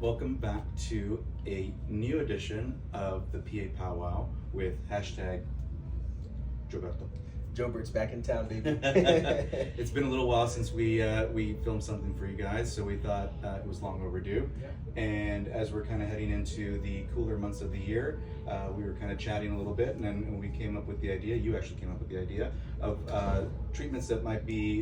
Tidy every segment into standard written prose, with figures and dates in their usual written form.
Welcome back to a new edition of the PA Powwow with hashtag Jobert. Jobert's back in town, baby. It's been a little while since we filmed something for you guys, so we thought it was long overdue. Yeah. And as we're kind of heading into the cooler months of the year, we were kind of chatting a little bit, and then we came up with the idea. You actually came up with the idea of treatments that might be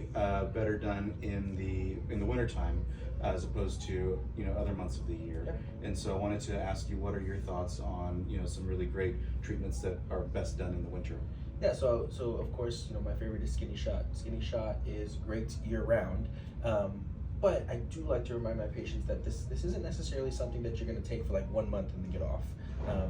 better done in the wintertime as opposed to other months of the year. Yeah. And so I wanted to ask you, what are your thoughts on some really great treatments that are best done in the winter? Yeah, so of course, my favorite is Skinny Shot. Skinny Shot is great year round, but I do like to remind my patients that this isn't necessarily something that you're going to take for like 1 month and then get off.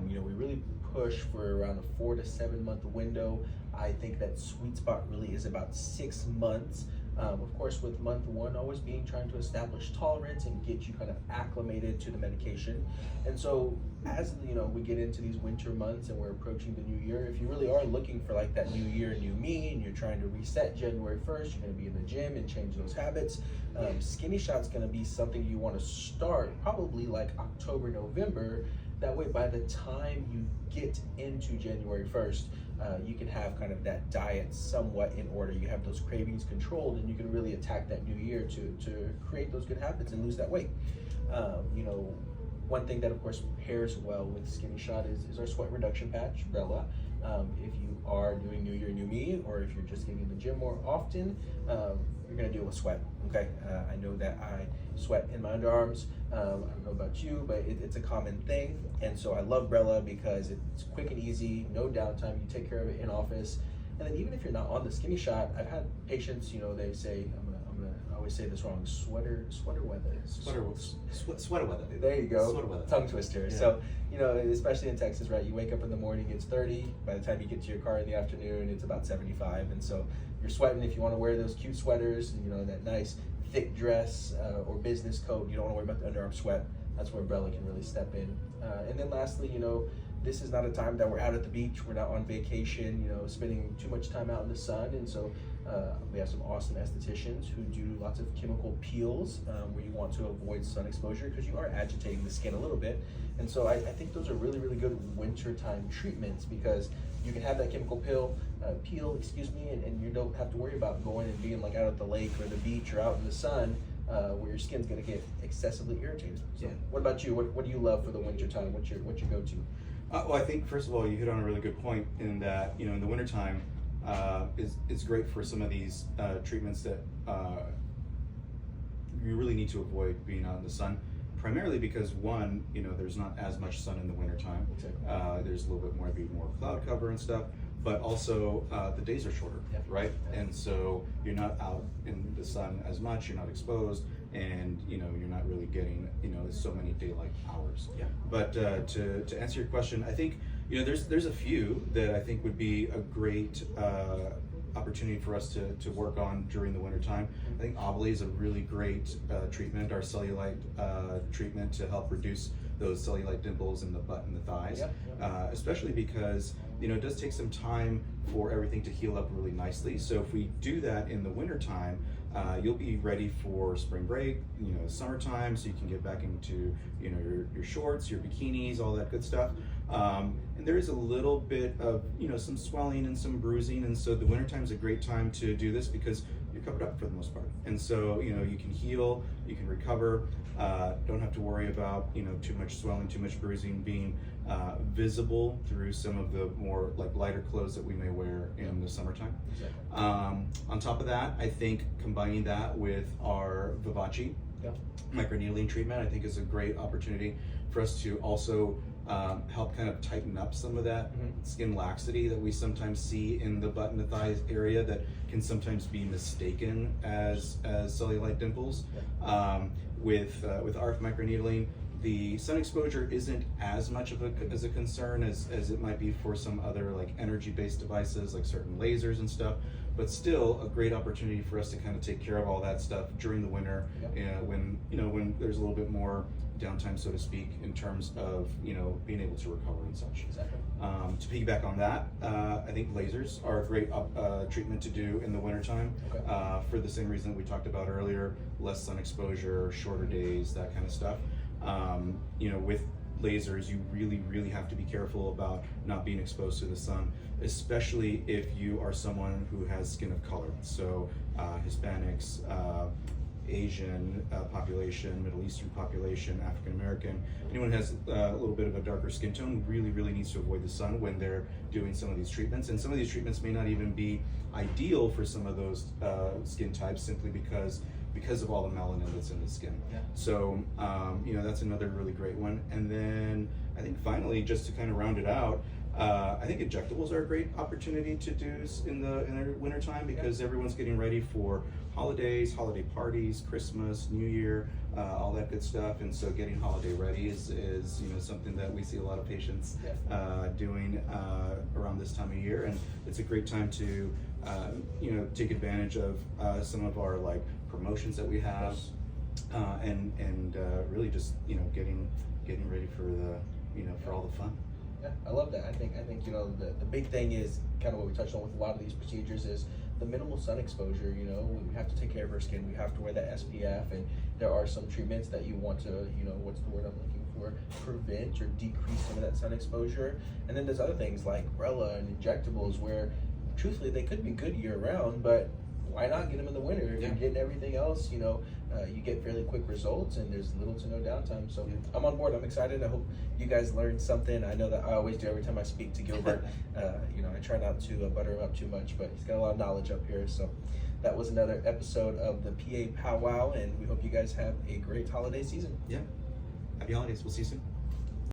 We really push for around a 4 to 7 month window. I think that sweet spot really is about 6 months. Of course, with month 1 always being trying to establish tolerance and get you kind of acclimated to the medication. And so as we get into these winter months and we're approaching the new year, if you really are looking for like that new year, new me, and you're trying to reset January 1st, you're going to be in the gym and change those habits, Skinny Shot's going to be something you want to start probably like October, November. That way, by the time you get into January 1st, you can have kind of that diet somewhat in order. You have those cravings controlled, and you can really attack that new year to create those good habits and lose that weight. One thing that of course pairs well with Skinny Shot is our sweat reduction patch, Brella. If you are doing New Year, New Me, or if you're just getting in the gym more often, you're gonna deal with sweat, okay? I know that I sweat in my underarms. I don't know about you, but it's a common thing. And so I love Brella because it's quick and easy, no downtime, you take care of it in office. And then even if you're not on the Skinny Shot, I've had patients, they say, I always say this wrong, sweater weather. Sweater weather. There you go. Sweater weather. Tongue twister. Yeah. So, especially in Texas, right? You wake up in the morning, it's 30. By the time you get to your car in the afternoon, it's about 75. And so you're sweating. If you want to wear those cute sweaters, that nice thick dress or business coat, you don't want to worry about the underarm sweat. That's where Brella can really step in. And then lastly, this is not a time that we're out at the beach. We're not on vacation, spending too much time out in the sun. And so we have some awesome estheticians who do lots of chemical peels where you want to avoid sun exposure because you are agitating the skin a little bit. And so I think those are really, really good wintertime treatments because you can have that chemical peel, and you don't have to worry about going and being like out at the lake or the beach or out in the sun where your skin's gonna get excessively irritated. So What about you? What do you love for the wintertime? What's your go-to? Well, I think first of all, you hit on a really good point in that in the wintertime, it's great for some of these treatments that you really need to avoid being out in the sun, primarily because one, there's not as much sun in the wintertime. Exactly. There's a little bit more cloud cover and stuff, but also the days are shorter, right? And so you're not out in the sun as much, you're not exposed, and you're not really getting so many daylight hours. Yeah. But to answer your question, I think there's a few that I think would be a great opportunity for us to work on during the wintertime. I think aveli is a really great treatment, our cellulite treatment to help reduce those cellulite dimples in the butt and the thighs, especially because it does take some time for everything to heal up really nicely. So if we do that in the wintertime, you'll be ready for spring break, summertime, so you can get back into your shorts, your bikinis, all that good stuff. And there is a little bit of some swelling and some bruising, and so the wintertime is a great time to do this because you're covered up for the most part. And so you can heal, you can recover, don't have to worry about too much swelling, too much bruising being visible through some of the more like lighter clothes that we may wear in the summertime. Exactly. On top of that, I think combining that with our Vivace microneedling treatment, I think is a great opportunity for us to also help kind of tighten up some of that skin laxity that we sometimes see in the butt and the thighs area that can sometimes be mistaken as cellulite dimples. With ARF microneedling, the sun exposure isn't as much of a concern as it might be for some other like energy-based devices like certain lasers and stuff, but still a great opportunity for us to kind of take care of all that stuff during the winter, when there's a little bit more downtime, so to speak, in terms of being able to recover and such. Exactly. To piggyback on that, I think lasers are a great treatment to do in the wintertime, for the same reason that we talked about earlier: less sun exposure, shorter days, that kind of stuff. You know, with lasers, you really have to be careful about not being exposed to the sun, especially if you are someone who has skin of color. So Hispanics, Asian population, Middle Eastern population, African American, anyone who has a little bit of a darker skin tone really needs to avoid the sun when they're doing some of these treatments. And some of these treatments may not even be ideal for some of those skin types, simply because of all the melanin that's in the skin. Yeah. So you know, that's another really great one. And then I think finally, just to kind of round it out, I think injectables are a great opportunity to do in the winter time, because everyone's getting ready for holidays, holiday parties, Christmas, New Year, all that good stuff. And so getting holiday ready is you know, something that we see a lot of patients doing around this time of year. And it's a great time to you know, take advantage of some of our like promotions that we have, and really just, you know, getting ready for the, you know, for all the fun. Yeah, I love that. I think you know, the big thing is kind of what we touched on with a lot of these procedures is the minimal sun exposure. You know, we have to take care of our skin. We have to wear that SPF, and there are some treatments that you want to, you know, what's the word I'm looking for, prevent or decrease some of that sun exposure. And then there's other things like Brella and injectables where, truthfully, they could be good year round, but why not get them in the winter? If you're getting everything else, you know, you get fairly quick results, and there's little to no downtime. So I'm on board. I'm excited. I hope you guys learned something. I know that I always do every time I speak to Gilbert. You know, I try not to butter him up too much, but he's got a lot of knowledge up here. So that was another episode of the PA Powwow, and we hope you guys have a great holiday season. Yeah. Happy holidays. We'll see you soon.